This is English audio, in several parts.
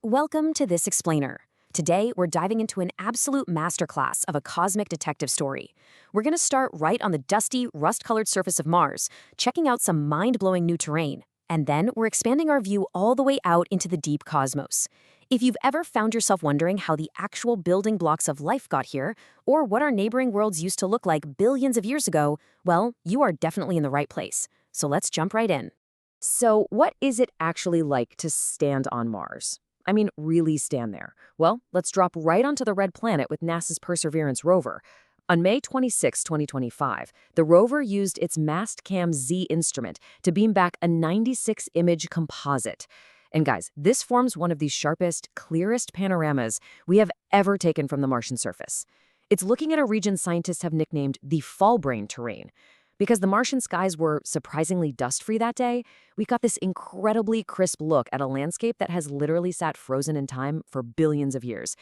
Welcome to This Explainer. Today, we're diving into an absolute masterclass of a cosmic detective story. We're going to start right on the dusty, rust-colored surface of Mars, checking out some mind-blowing new terrain. And then we're expanding our view all the way out into the deep cosmos. If you've ever found yourself wondering how the actual building blocks of life got here, or what our neighboring worlds used to look like billions of years ago, well, you are definitely in the right place. So let's jump right in. So, what is it actually like to stand on Mars? I mean, really stand there. Well, let's drop right onto the red planet with NASA's Perseverance rover. On May 26, 2025, the rover used its Mastcam Z instrument to beam back a 96-image composite. And guys, this forms one of the sharpest, clearest panoramas we have ever taken from the Martian surface. It's looking at a region scientists have nicknamed the Falbreen terrain. Because the Martian skies were surprisingly dust-free that day, we got this incredibly crisp look at a landscape that has literally sat frozen in time for billions of years.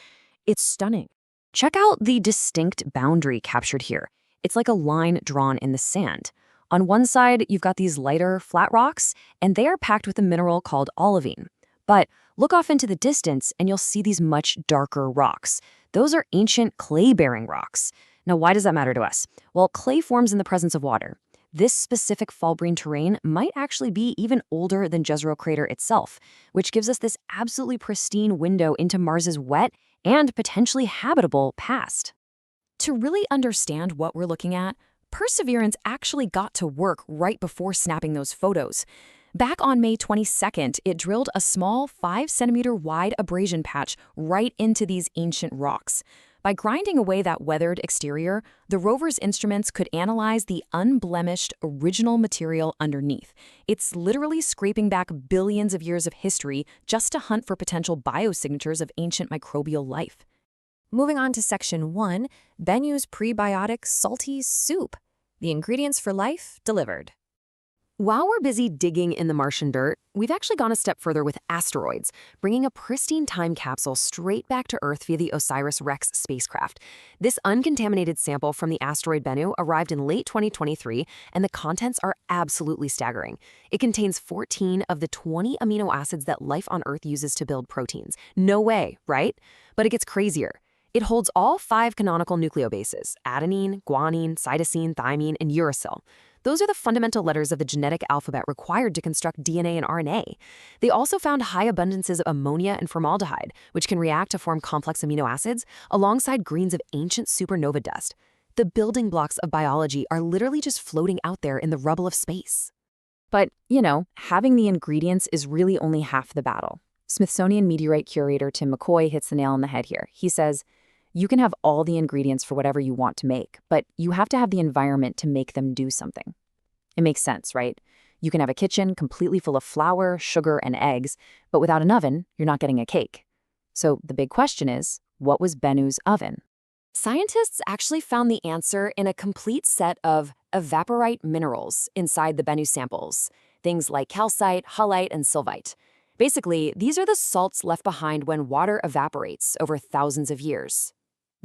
It's stunning. Check out the distinct boundary captured here. It's like a line drawn in the sand. On one side, you've got these lighter, flat rocks, and they are packed with a mineral called olivine. But look off into the distance, and you'll see these much darker rocks. Those are ancient clay-bearing rocks. Now, why does that matter to us? Well, clay forms in the presence of water. This specific Falbreen terrain might actually be even older than Jezero Crater itself, which gives us this absolutely pristine window into Mars's wet and potentially habitable past. To really understand what we're looking at, Perseverance actually got to work right before snapping those photos. Back on May 22nd, it drilled a small 5-centimeter wide abrasion patch right into these ancient rocks. By grinding away that weathered exterior, the rover's instruments could analyze the unblemished original material underneath. It's literally scraping back billions of years of history just to hunt for potential biosignatures of ancient microbial life. Moving on to Section 1, Bennu's prebiotic salty soup. The ingredients for life delivered. While we're busy digging in the Martian dirt, we've actually gone a step further with asteroids, bringing a pristine time capsule straight back to Earth via the OSIRIS-REx spacecraft. This uncontaminated sample from the asteroid Bennu arrived in late 2023, and the contents are absolutely staggering. It contains 14 of the 20 amino acids that life on Earth uses to build proteins. No way, right? But it gets crazier. It holds all 5 canonical nucleobases: adenine, guanine, cytosine, thymine, and uracil. Those are the fundamental letters of the genetic alphabet required to construct DNA and RNA. They also found high abundances of ammonia and formaldehyde, which can react to form complex amino acids, alongside grains of ancient supernova dust. The building blocks of biology are literally just floating out there in the rubble of space. But, having the ingredients is really only half the battle. Smithsonian meteorite curator Tim McCoy hits the nail on the head here. He says, you can have all the ingredients for whatever you want to make, but you have to have the environment to make them do something. It makes sense, right? You can have a kitchen completely full of flour, sugar, and eggs, but without an oven, you're not getting a cake. So the big question is, what was Bennu's oven? Scientists actually found the answer in a complete set of evaporite minerals inside the Bennu samples, things like calcite, halite, and sylvite. Basically, these are the salts left behind when water evaporates over thousands of years.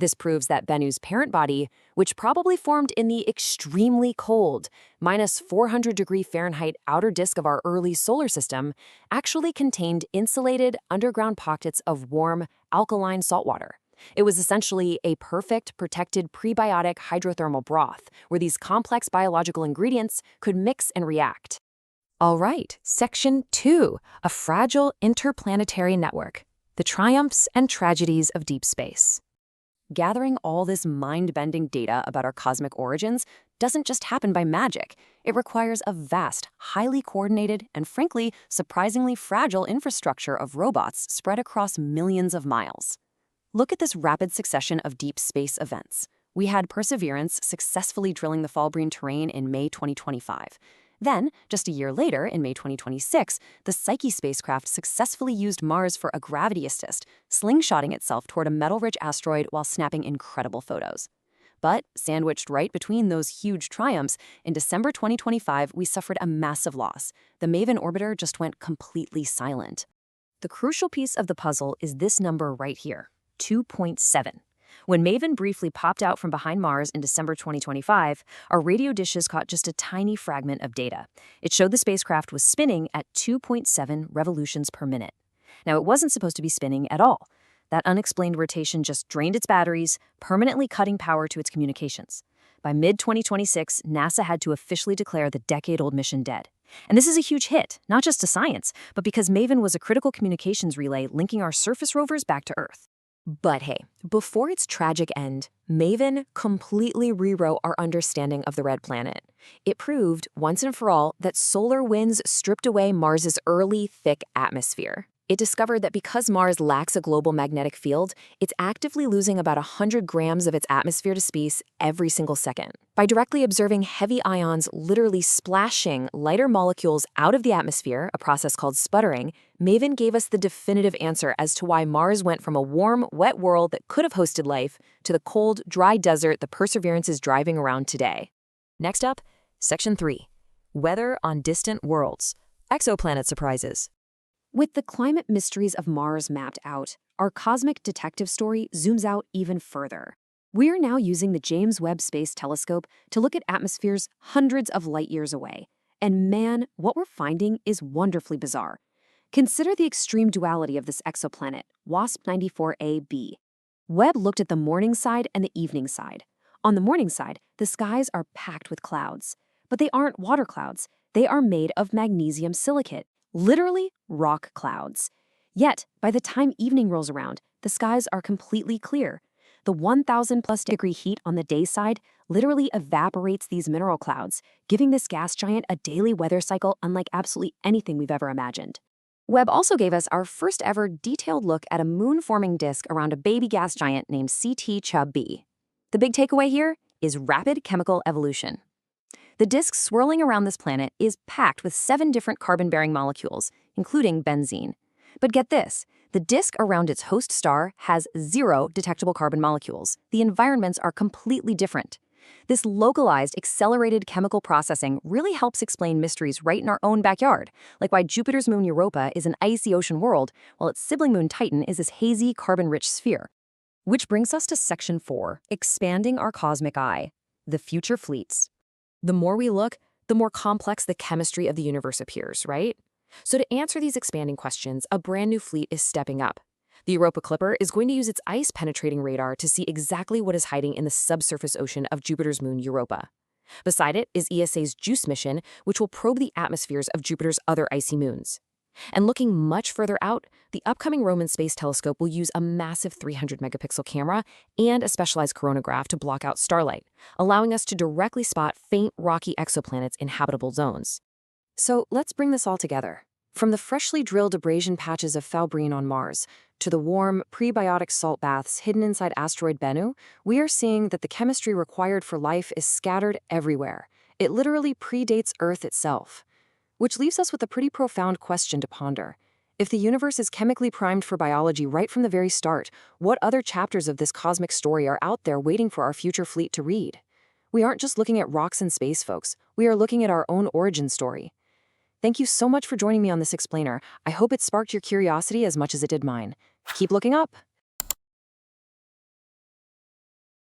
This proves that Bennu's parent body, which probably formed in the extremely cold, minus 400-degree Fahrenheit outer disk of our early solar system, actually contained insulated underground pockets of warm, alkaline saltwater. It was essentially a perfect, protected prebiotic hydrothermal broth, where these complex biological ingredients could mix and react. All right, Section 2, a fragile interplanetary network, the triumphs and tragedies of deep space. Gathering all this mind-bending data about our cosmic origins doesn't just happen by magic. It requires a vast, highly coordinated, and frankly, surprisingly fragile infrastructure of robots spread across millions of miles. Look at this rapid succession of deep space events. We had Perseverance successfully drilling the Falbreen terrain in May 2025. Then, just a year later, in May 2026, the Psyche spacecraft successfully used Mars for a gravity assist, slingshotting itself toward a metal-rich asteroid while snapping incredible photos. But, sandwiched right between those huge triumphs, in December 2025, we suffered a massive loss. The MAVEN orbiter just went completely silent. The crucial piece of the puzzle is this number right here, 2.7. When MAVEN briefly popped out from behind Mars in December 2025, our radio dishes caught just a tiny fragment of data. It showed the spacecraft was spinning at 2.7 revolutions per minute. Now, it wasn't supposed to be spinning at all. That unexplained rotation just drained its batteries, permanently cutting power to its communications. By mid-2026, NASA had to officially declare the decade-old mission dead. And this is a huge hit, not just to science, but because MAVEN was a critical communications relay linking our surface rovers back to Earth. But hey, before its tragic end, MAVEN completely rewrote our understanding of the red planet. It proved, once and for all, that solar winds stripped away Mars's early, thick atmosphere. It discovered that because Mars lacks a global magnetic field, it's actively losing about 100 grams of its atmosphere to space every single second. By directly observing heavy ions literally splashing lighter molecules out of the atmosphere, a process called sputtering, MAVEN gave us the definitive answer as to why Mars went from a warm, wet world that could have hosted life to the cold, dry desert the Perseverance is driving around today. Next up, Section 3. Weather on Distant Worlds. Exoplanet Surprises. With the climate mysteries of Mars mapped out, our cosmic detective story zooms out even further. We are now using the James Webb Space Telescope to look at atmospheres hundreds of light years away. And man, what we're finding is wonderfully bizarre. Consider the extreme duality of this exoplanet, WASP-94a b. Webb looked at the morning side and the evening side. On the morning side, the skies are packed with clouds. But they aren't water clouds. They are made of magnesium silicate. Literally rock clouds. Yet, by the time evening rolls around, the skies are completely clear. The 1,000+ degree heat on the day side literally evaporates these mineral clouds, giving this gas giant a daily weather cycle unlike absolutely anything we've ever imagined. Webb also gave us our first ever detailed look at a moon-forming disk around a baby gas giant named CT Chub b. The big takeaway here is rapid chemical evolution. The disk swirling around this planet is packed with 7 different carbon-bearing molecules, including benzene. But get this, the disk around its host star has 0 detectable carbon molecules. The environments are completely different. This localized, accelerated chemical processing really helps explain mysteries right in our own backyard, like why Jupiter's moon Europa is an icy ocean world, while its sibling moon Titan is this hazy, carbon-rich sphere. Which brings us to Section 4, expanding our cosmic eye, the future fleets. The more we look, the more complex the chemistry of the universe appears, right? So to answer these expanding questions, a brand new fleet is stepping up. The Europa Clipper is going to use its ice-penetrating radar to see exactly what is hiding in the subsurface ocean of Jupiter's moon Europa. Beside it is ESA's JUICE mission, which will probe the atmospheres of Jupiter's other icy moons. And looking much further out, the upcoming Roman Space Telescope will use a massive 300-megapixel camera and a specialized coronagraph to block out starlight, allowing us to directly spot faint, rocky exoplanets in habitable zones. So let's bring this all together. From the freshly drilled abrasion patches of Falbreen on Mars to the warm, prebiotic salt baths hidden inside asteroid Bennu, we are seeing that the chemistry required for life is scattered everywhere. It literally predates Earth itself. Which leaves us with a pretty profound question to ponder. If the universe is chemically primed for biology right from the very start, what other chapters of this cosmic story are out there waiting for our future fleet to read? We aren't just looking at rocks and space, folks. We are looking at our own origin story. Thank you so much for joining me on this explainer. I hope it sparked your curiosity as much as it did mine. Keep looking up.